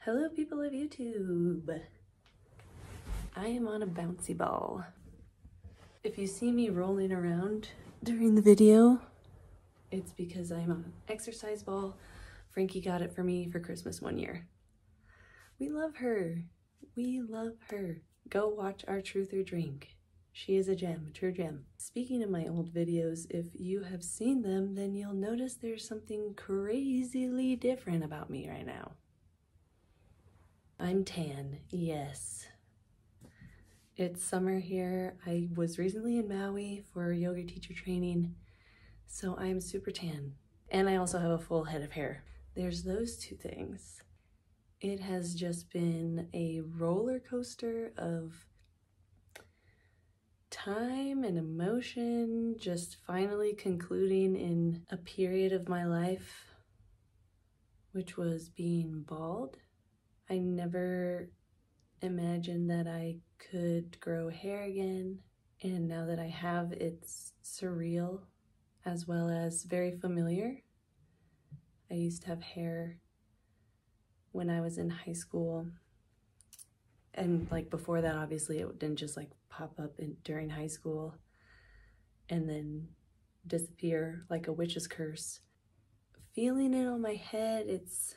Hello people of YouTube! I am on a bouncy ball. If you see me rolling around during the video, it's because I'm on an exercise ball. Frankie got it for me for Christmas one year. We love her. We love her. Go watch our Truth or Drink. She is a gem, a true gem. Speaking of my old videos, if you have seen them, then you'll notice there's something crazily different about me right now. I'm tan, yes. It's summer here. I was recently in Maui for yoga teacher training, so I'm super tan. And I also have a full head of hair. There's those two things. It has just been a roller coaster of time and emotion, just finally concluding in a period of my life, which was being bald. I never imagined that I could grow hair again, and now that I have, it's surreal as well as very familiar. I used to have hair when I was in high school, and like before that, obviously it didn't just like pop up during high school and then disappear like a witch's curse. Feeling it on my head, it's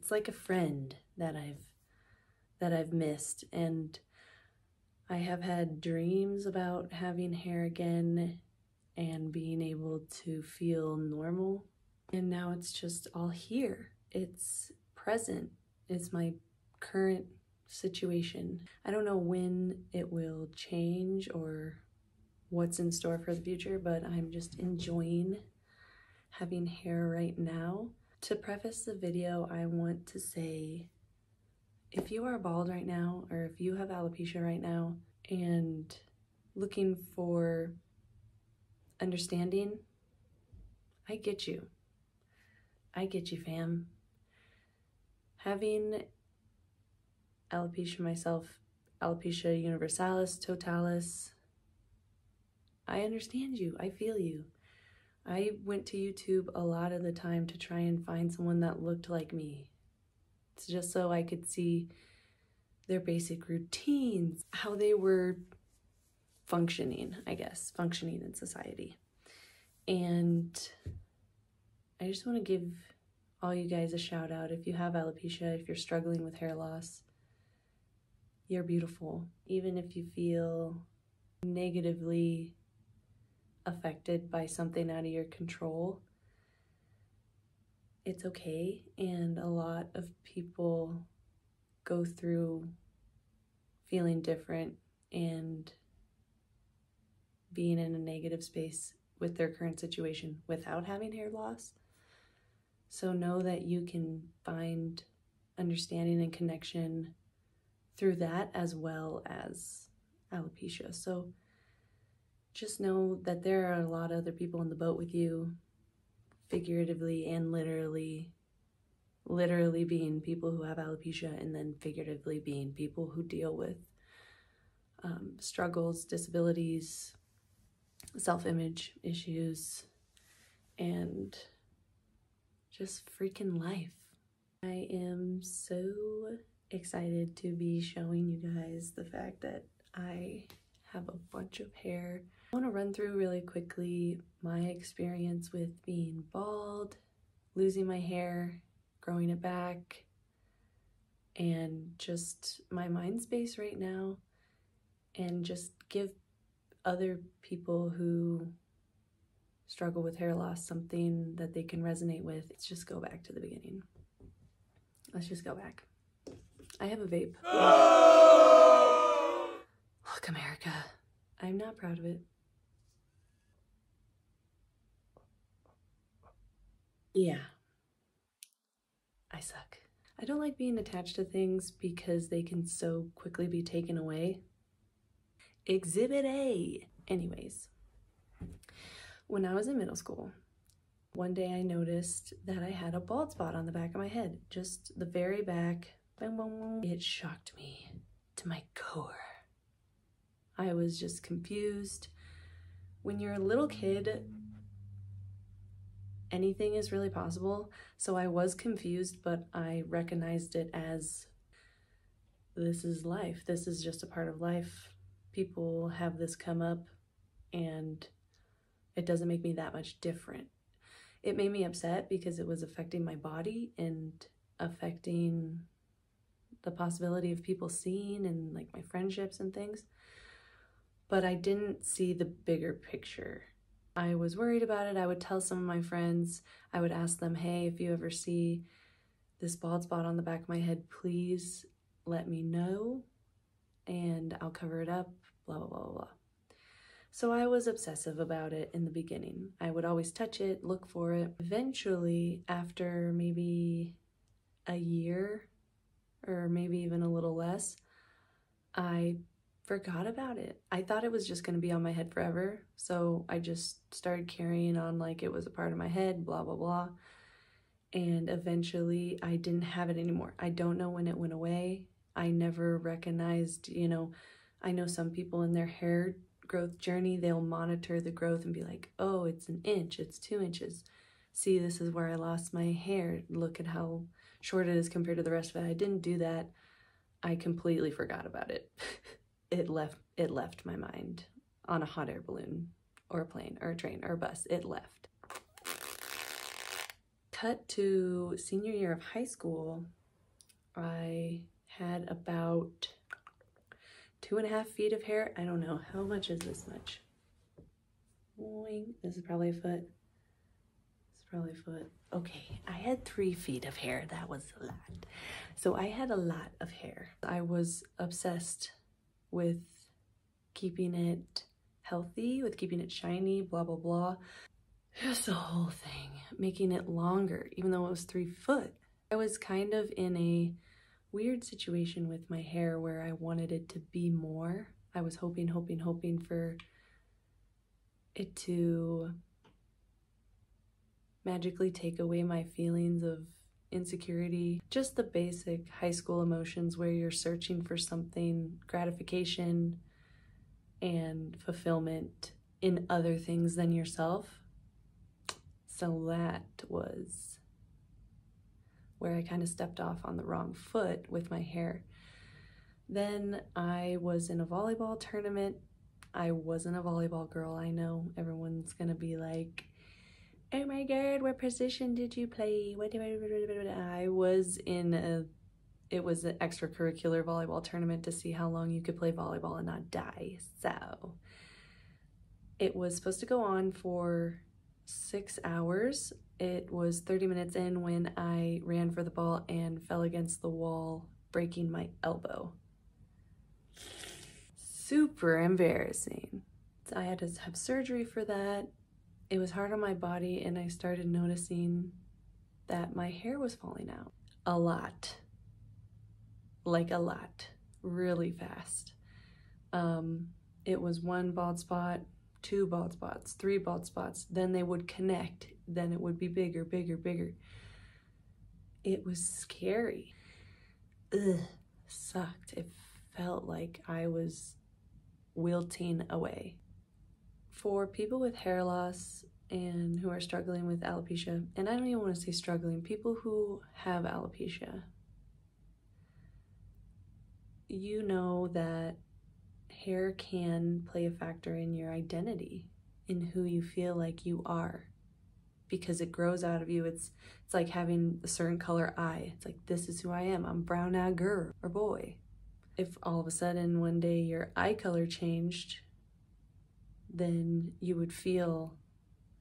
like a friend that I've missed, and I have had dreams about having hair again and being able to feel normal, and now it's just all here. It's present. It's my current situation. I don't know when it will change or what's in store for the future, but I'm just enjoying having hair right now. To preface the video, I want to say, if you are bald right now, or if you have alopecia right now and looking for understanding, I get you. I get you, fam. Having alopecia myself, alopecia universalis, totalis, I understand you. I feel you. I went to YouTube a lot of the time to try and find someone that looked like me. It's just so I could see their basic routines, how they were functioning, I guess, functioning in society. And I just want to give all you guys a shout out. If you have alopecia, if you're struggling with hair loss, you're beautiful. Even if you feel negatively affected by something out of your control, it's okay. And a lot of people go through feeling different and being in a negative space with their current situation without having hair loss. So know that you can find understanding and connection through that as well as alopecia. So just know that there are a lot of other people in the boat with you, figuratively and literally being people who have alopecia, and then figuratively being people who deal with struggles, disabilities, self-image issues, and just freaking life. I am so excited to be showing you guys the fact that I have a bunch of hair. I want to run through really quickly my experience with being bald, losing my hair, growing it back, and just my mind space right now, and just give other people who struggle with hair loss something that they can resonate with. Let's just go back to the beginning. Let's just go back. I have a vape. Look, America. I'm not proud of it. Yeah. I suck. I don't like being attached to things because they can so quickly be taken away. Exhibit A. Anyways, when I was in middle school, one day I noticed that I had a bald spot on the back of my head, just the very back. It shocked me to my core. I was just confused. When you're a little kid, anything is really possible. So I was confused, but I recognized it as, this is life. This is just a part of life. People have this come up, and it doesn't make me that much different. It made me upset because it was affecting my body and affecting the possibility of people seeing and like my friendships and things. But I didn't see the bigger picture. I was worried about it. I would tell some of my friends, I would ask them, hey, if you ever see this bald spot on the back of my head, please let me know and I'll cover it up, blah, blah, blah, blah. So I was obsessive about it in the beginning. I would always touch it, look for it. Eventually, after maybe a year or maybe even a little less, I forgot about it. I thought it was just going to be on my head forever. So I just started carrying on like it was a part of my head, blah, blah, blah. And eventually I didn't have it anymore. I don't know when it went away. I never recognized, I know some people in their hair growth journey, they'll monitor the growth and be like, oh, it's 1 inch, it's 2 inches. See, this is where I lost my hair. Look at how short it is compared to the rest of it. I didn't do that. I completely forgot about it. It left my mind on a hot air balloon or a plane or a train or a bus. It left. Cut to senior year of high school, I had about 2.5 feet of hair. I don't know, how much is this much? Boing. This is probably a foot. This is probably a foot. Okay, I had 3 feet of hair. That was a lot. So I had a lot of hair. I was obsessed with keeping it healthy, with keeping it shiny, blah, blah, blah. Just the whole thing, making it longer, even though it was 3 foot. I was kind of in a weird situation with my hair where I wanted it to be more. I was hoping for it to magically take away my feelings of insecurity, just the basic high school emotions where you're searching for something, gratification and fulfillment in other things than yourself. So that was where I kind of stepped off on the wrong foot with my hair. Then I was in a volleyball tournament. I wasn't a volleyball girl. I know everyone's gonna be like, oh my God, what position did you play? I was in it was an extracurricular volleyball tournament to see how long you could play volleyball and not die. So it was supposed to go on for 6 hours. It was 30 minutes in when I ran for the ball and fell against the wall, breaking my elbow. Super embarrassing. So I had to have surgery for that. It was hard on my body, and I started noticing that my hair was falling out. A lot. Like a lot. Really fast. It was 1 bald spot, 2 bald spots, 3 bald spots. Then they would connect. Then it would be bigger, bigger, bigger. It was scary. Ugh, sucked. It felt like I was wilting away. For people with hair loss and who are struggling with alopecia, and I don't even want to say struggling, people who have alopecia, you know that hair can play a factor in your identity, in who you feel like you are, because it grows out of you. It's like having a certain color eye. It's like, this is who I am. I'm brown-eyed girl or boy. If all of a sudden one day your eye color changed, then you would feel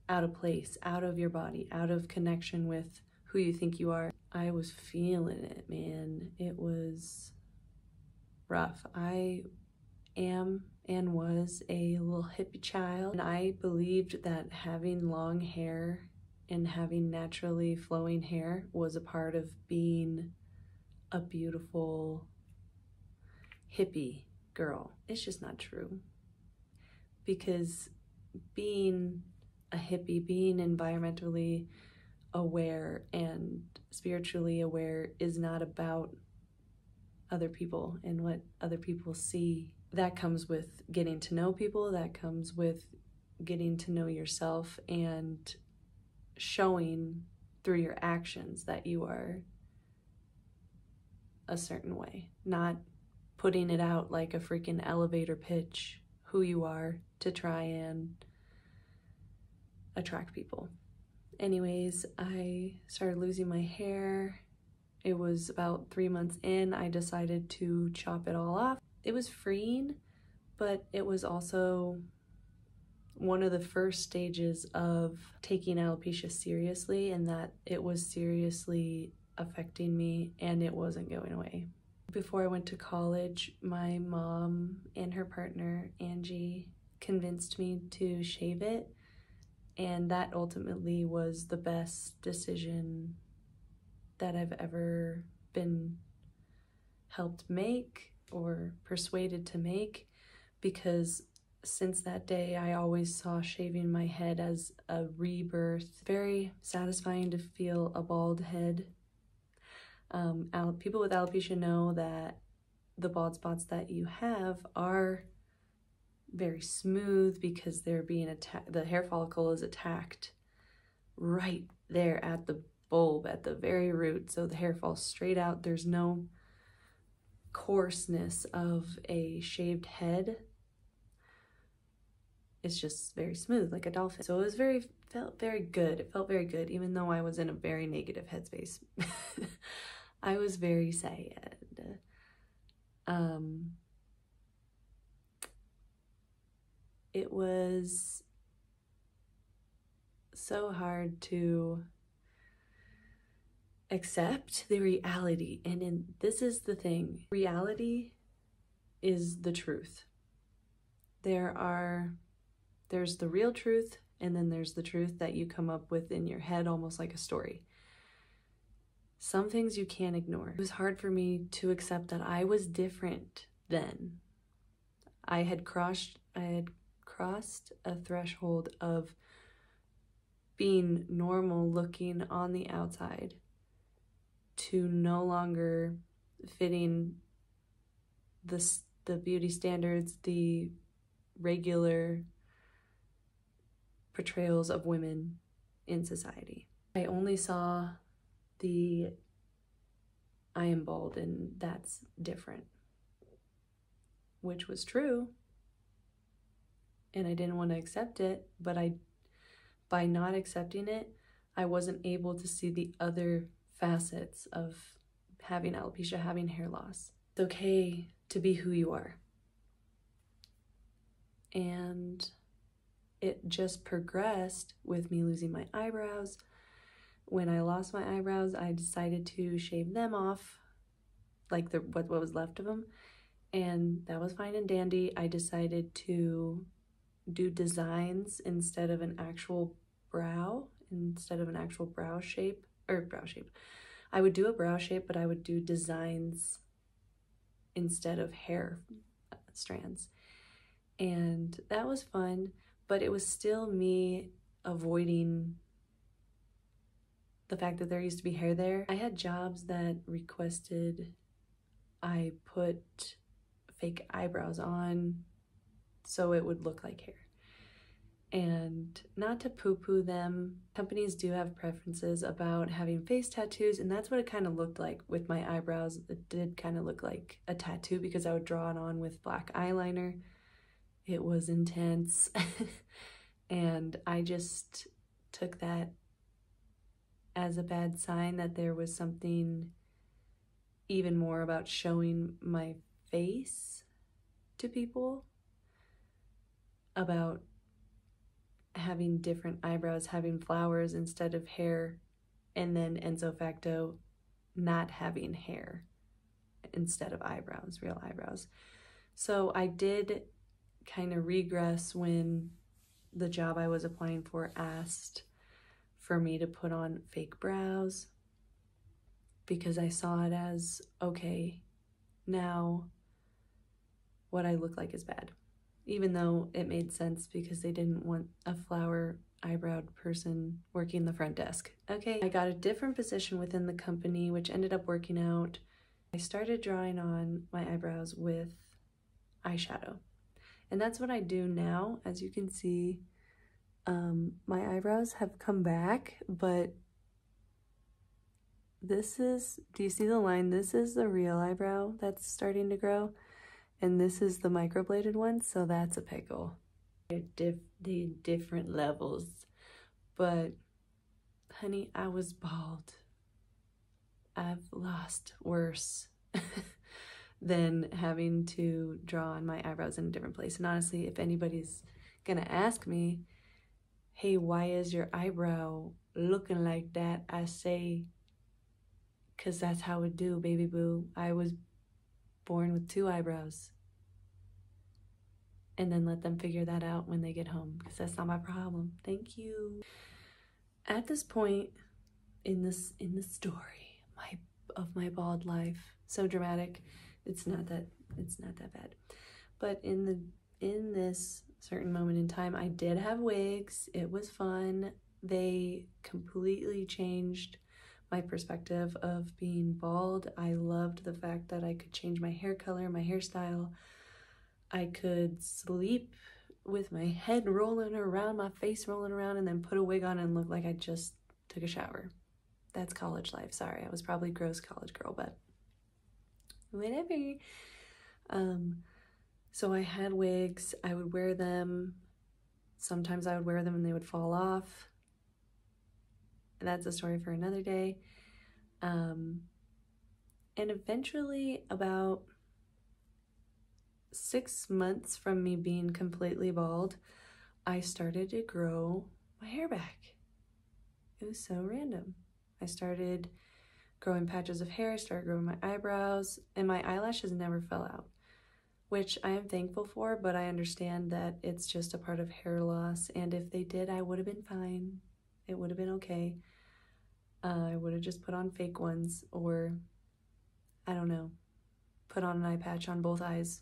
out of place, out of your body, out of connection with who you think you are. I was feeling it, man. It was rough. I am and was a little hippie child, and I believed that having long hair and having naturally flowing hair was a part of being a beautiful hippie girl. It's just not true. Because being a hippie, being environmentally aware and spiritually aware is not about other people and what other people see. That comes with getting to know people, that comes with getting to know yourself and showing through your actions that you are a certain way, not putting it out like a freaking elevator pitch who you are to try and attract people. Anyways, I started losing my hair. It was about 3 months in, I decided to chop it all off. It was freeing, but it was also one of the first stages of taking alopecia seriously, and that it was seriously affecting me and it wasn't going away. Before I went to college, my mom and her partner, Angie, convinced me to shave it, and that ultimately was the best decision that I've ever been helped make or persuaded to make, because since that day I always saw shaving my head as a rebirth. Very satisfying to feel a bald head. People with alopecia know that the bald spots that you have are very smooth because they're being attacked. The hair follicle is attacked right there at the bulb, at the very root, so the hair falls straight out. There's no coarseness of a shaved head. It's just very smooth, like a dolphin. So it was felt very good. It felt very good, even though I was in a very negative headspace. I was very sad. It was so hard to accept the reality, and this is the thing. Reality is the truth. There's the real truth, and then there's the truth that you come up with in your head, almost like a story. Some things you can't ignore. It was hard for me to accept that I was different then. I had crossed a threshold of being normal looking on the outside to no longer fitting the beauty standards, the regular portrayals of women in society. I only saw the I am bald and that's different, which was true, and I didn't want to accept it, but by not accepting it, I wasn't able to see the other facets of having alopecia, having hair loss. It's okay to be who you are. And it just progressed with me losing my eyebrows. When I lost my eyebrows, I decided to shave them off, like what was left of them, and that was fine and dandy. I decided to do designs instead of an actual brow, shape. I would do a brow shape, but I would do designs instead of hair strands. And that was fun, but it was still me avoiding the fact that there used to be hair there. I had jobs that requested I put fake eyebrows on so it would look like hair. And not to poo-poo them, companies do have preferences about having face tattoos, and that's what it kind of looked like with my eyebrows. It did kind of look like a tattoo because I would draw it on with black eyeliner. It was intense. And I just took that as a bad sign that there was something even more about showing my face to people, about having different eyebrows, having flowers instead of hair, and then ipso facto not having hair instead of eyebrows, real eyebrows. So I did kind of regress when the job I was applying for asked for me to put on fake brows, because I saw it as, okay, now what I look like is bad. Even though it made sense because they didn't want a flower eyebrowed person working the front desk. Okay, I got a different position within the company, which ended up working out. I started drawing on my eyebrows with eyeshadow. And that's what I do now. As you can see, My eyebrows have come back, but this is, do you see the line? This is the real eyebrow that's starting to grow, and this is the microbladed one, so that's a pickle. They're different levels, but honey, I was bald. I've lost worse than having to draw on my eyebrows in a different place. And honestly, if anybody's gonna ask me, hey, why is your eyebrow looking like that? I say, cause that's how it do, baby boo. I was born with 2 eyebrows. And then let them figure that out when they get home, because that's not my problem. Thank you. At this point in the story of my bald life, so dramatic, it's not that bad. But in this certain moment in time, I did have wigs. It was fun. They completely changed my perspective of being bald. I loved the fact that I could change my hair color, my hairstyle. I could sleep with my head rolling around, my face rolling around, and then put a wig on and look like I just took a shower. That's college life. Sorry, I was probably gross college girl, but whatever. So I had wigs. I would wear them. Sometimes I would wear them and they would fall off. That's a story for another day. And eventually, about 6 months from me being completely bald, I started to grow my hair back. It was so random. I started growing patches of hair, started growing my eyebrows, and my eyelashes never fell out, which I am thankful for, but I understand that it's just a part of hair loss, and if they did, I would have been fine. It would have been okay. I would have just put on fake ones, or, I don't know, put on an eye patch on both eyes.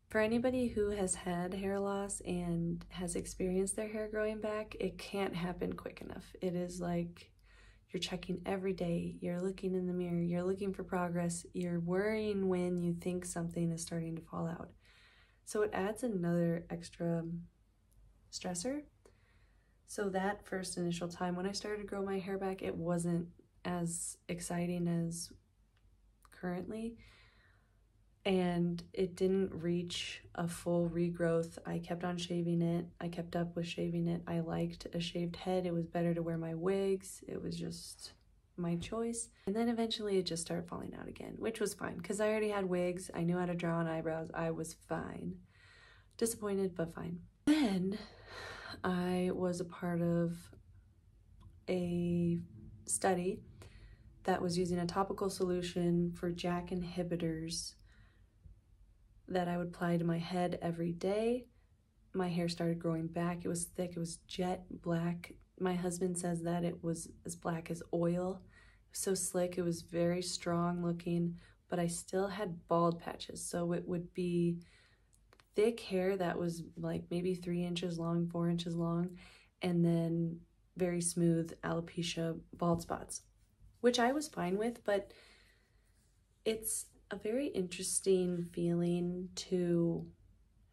For anybody who has had hair loss and has experienced their hair growing back, it can't happen quick enough. It is like you're checking every day, you're looking in the mirror, you're looking for progress, you're worrying when you think something is starting to fall out. So it adds another extra stressor. So that first initial time when I started to grow my hair back, it wasn't as exciting as currently. And it didn't reach a full regrowth. I kept on shaving it. I kept up with shaving it. I liked a shaved head. It was better to wear my wigs. It was just my choice. And then eventually it just started falling out again, which was fine because I already had wigs. I knew how to draw on eyebrows. I was fine. Disappointed, but fine. Then I was a part of a study that was using a topical solution for JAK inhibitors that I would apply to my head every day. My hair started growing back. It was thick. It was jet black. My husband says that it was as black as oil. It was so slick. It was very strong looking, but I still had bald patches. So it would be thick hair that was like maybe 3 inches long, 4 inches long, and then very smooth alopecia bald spots, which I was fine with, but it's a very interesting feeling to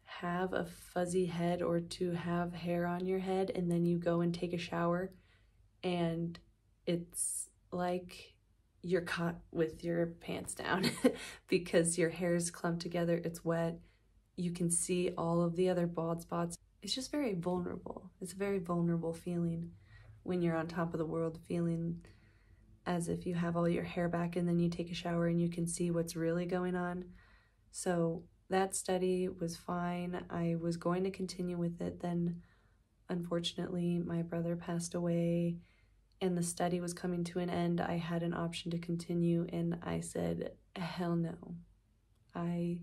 have a fuzzy head or to have hair on your head and then you go and take a shower and it's like you're caught with your pants down because your hair is clumped together, it's wet, you can see all of the other bald spots. It's just very vulnerable. It's a very vulnerable feeling when you're on top of the world, feeling as if you have all your hair back and then you take a shower and you can see what's really going on. So that study was fine. I was going to continue with it. Then unfortunately my brother passed away and the study was coming to an end. I had an option to continue and I said, hell no. I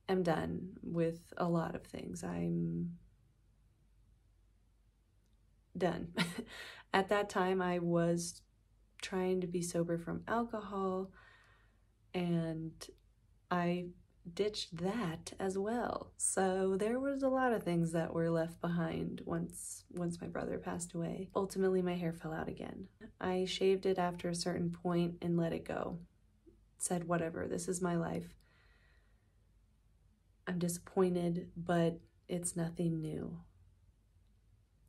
am done with a lot of things. I'm done. At that time I was trying to be sober from alcohol and I ditched that as well. So there was a lot of things that were left behind once my brother passed away. Ultimately my hair fell out again. I shaved it after a certain point and let it go. Said whatever, this is my life. I'm disappointed, but it's nothing new.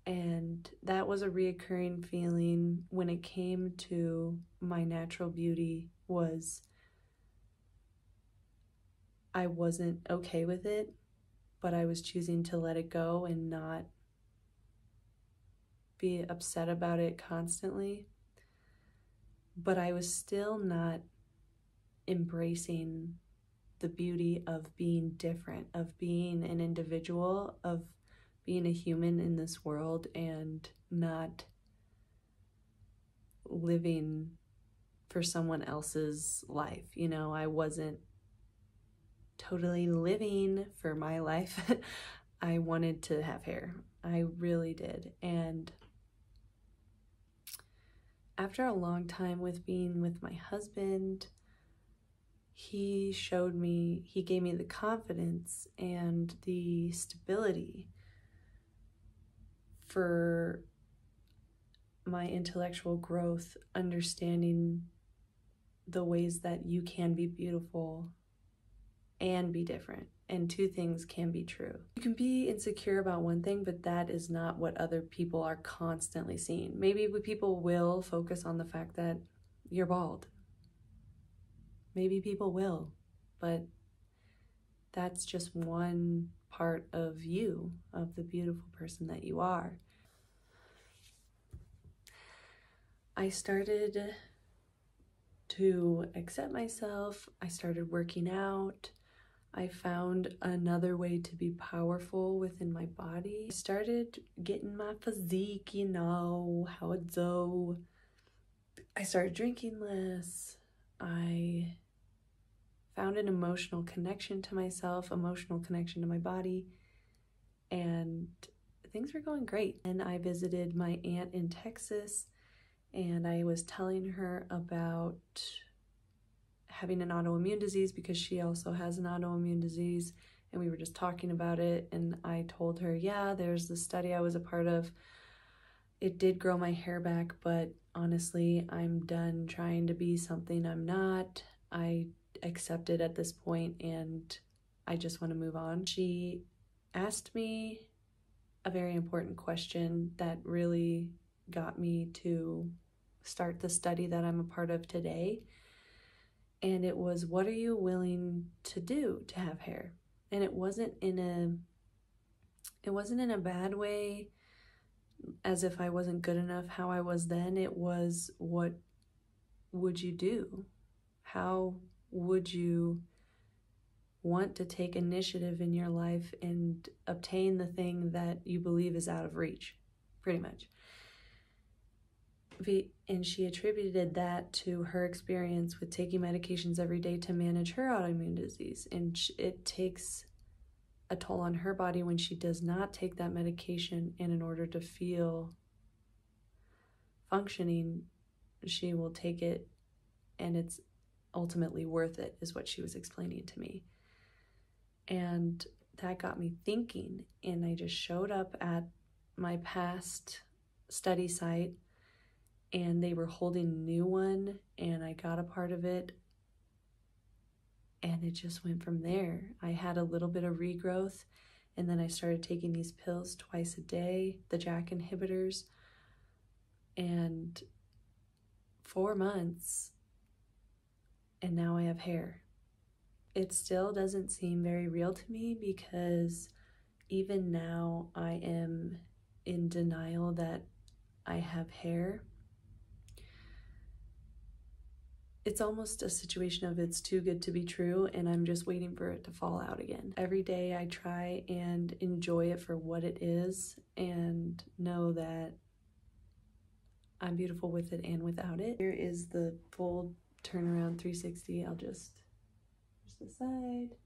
And that was a reoccurring feeling when it came to my natural beauty, was I wasn't okay with it, but I was choosing to let it go and not be upset about it constantly. But I was still not embracing the beauty of being different, of being an individual, of being a human in this world, and not living for someone else's life. You know, I wasn't totally living for my life. I wanted to have hair. I really did. And after a long time with being with my husband, he gave me the confidence and the stability for my intellectual growth, understanding the ways that you can be beautiful and be different, and two things can be true. You can be insecure about one thing, but that is not what other people are constantly seeing. Maybe people will focus on the fact that you're bald. Maybe people will, but that's just one part of you, of the beautiful person that you are. I started to accept myself. I started working out. I found another way to be powerful within my body. I started getting my physique, you know, how it's so. I started drinking less. I found an emotional connection to myself, emotional connection to my body, and things were going great. And I visited my aunt in Texas, and I was telling her about having an autoimmune disease because she also has an autoimmune disease, and we were just talking about it. And I told her, yeah, there's the study I was a part of. It did grow my hair back, but honestly, I'm done trying to be something I'm not. I accept it at this point, and I just want to move on. She asked me a very important question that really got me to start the study that I'm a part of today. And it was, what are you willing to do to have hair? And it wasn't in a bad way, as if I wasn't good enough how I was then. It was, what would you do? How would you want to take initiative in your life and obtain the thing that you believe is out of reach, pretty much. And she attributed that to her experience with taking medications every day to manage her autoimmune disease. And it takes a toll on her body when she does not take that medication, and in order to feel functioning, she will take it, and it's ultimately worth it, is what she was explaining to me. And that got me thinking, and I just showed up at my past study site, and they were holding a new one, and I got a part of it, and it just went from there. I had a little bit of regrowth, and then I started taking these pills twice a day, the JAK inhibitors, and 4 months, and now I have hair. It still doesn't seem very real to me, because even now I am in denial that I have hair. It's almost a situation of it's too good to be true, and I'm just waiting for it to fall out again. Every day I try and enjoy it for what it is, and know that I'm beautiful with it and without it. Here is the full turnaround 360. I'll just push the side.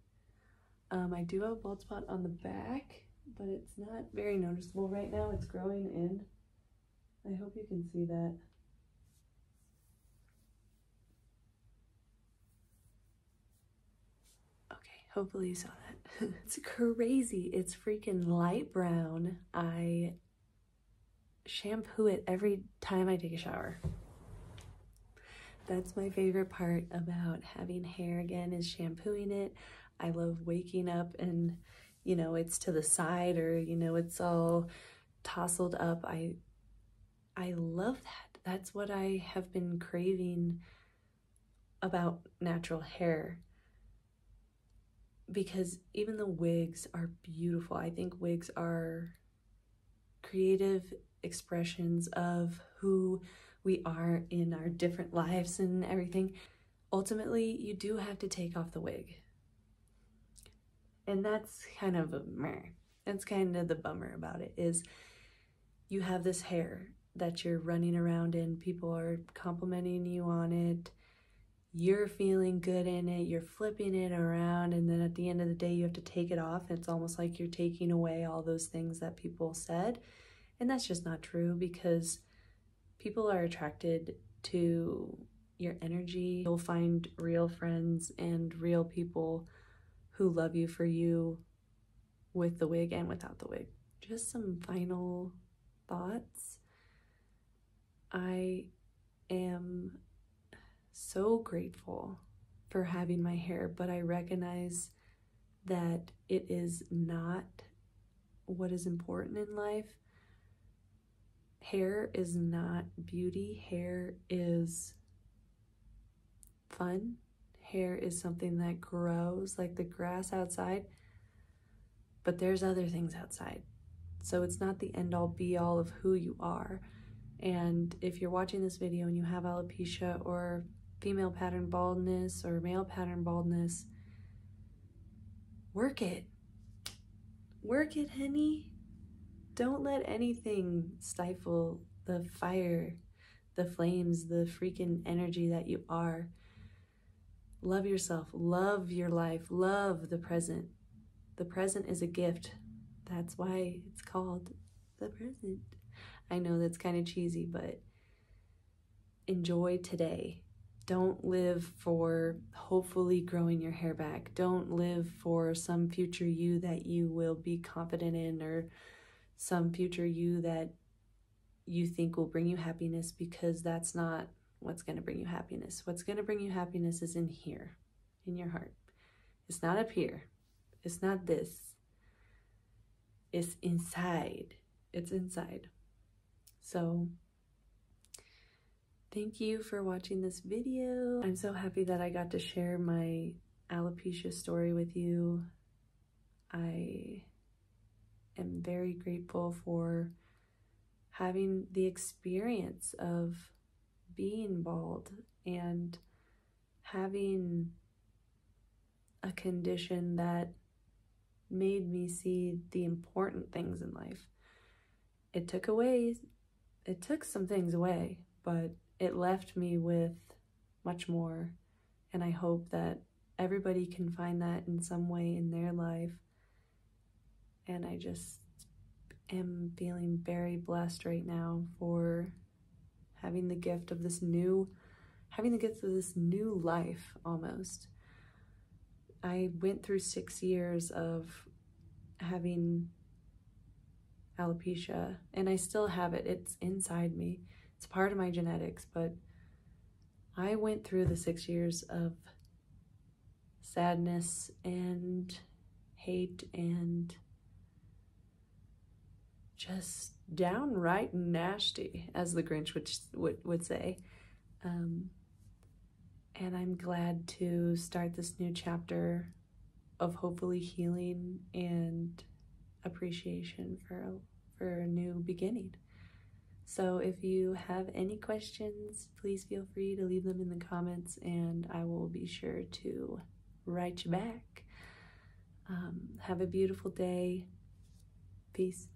I do have a bald spot on the back, but it's not very noticeable right now. It's growing in. I hope you can see that. Okay, hopefully you saw that. It's crazy. It's freaking light brown. I shampoo it every time I take a shower. That's my favorite part about having hair again, is shampooing it. I love waking up and, you know, it's to the side, or, you know, it's all tousled up. I love that. That's what I have been craving about natural hair, because even the wigs are beautiful. I think wigs are creative expressions of who we are in our different lives and everything. Ultimately, you do have to take off the wig. And that's kind of a meh. That's kind of the bummer about it, is you have this hair that you're running around in. People are complimenting you on it. You're feeling good in it. You're flipping it around. And then at the end of the day, you have to take it off. It's almost like you're taking away all those things that people said. And that's just not true, because people are attracted to your energy. You'll find real friends and real people who love you for you with the wig and without the wig. Just some final thoughts. I am so grateful for having my hair, but I recognize that it is not what is important in life. Hair is not beauty. Hair is fun. Hair is something that grows like the grass outside, but there's other things outside. So it's not the end all be all of who you are. And if you're watching this video and you have alopecia or female pattern baldness or male pattern baldness, work it. Work it, honey. Don't let anything stifle the fire, the flames, the freaking energy that you are. Love yourself, love your life, love the present. The present is a gift. That's why it's called the present. I know that's kind of cheesy, but enjoy today. Don't live for hopefully growing your hair back. Don't live for some future you that you will be confident in, or some future you that you think will bring you happiness, because that's not what's going to bring you happiness. What's going to bring you happiness is in here, in your heart. It's not up here. It's not this. It's inside. It's inside. So thank you for watching this video. I'm so happy that I got to share my alopecia story with you. I am very grateful for having the experience of being bald and having a condition that made me see the important things in life. It took some things away, but it left me with much more. And I hope that everybody can find that in some way in their life. And I just am feeling very blessed right now for having the gift of this new life almost. I went through 6 years of having alopecia, and I still have it. It's inside me. It's part of my genetics, but I went through the 6 years of sadness and hate and just downright nasty, as the Grinch would say. And I'm glad to start this new chapter of hopefully healing and appreciation for a new beginning. So if you have any questions, please feel free to leave them in the comments, and I will be sure to write you back. Have a beautiful day. Peace.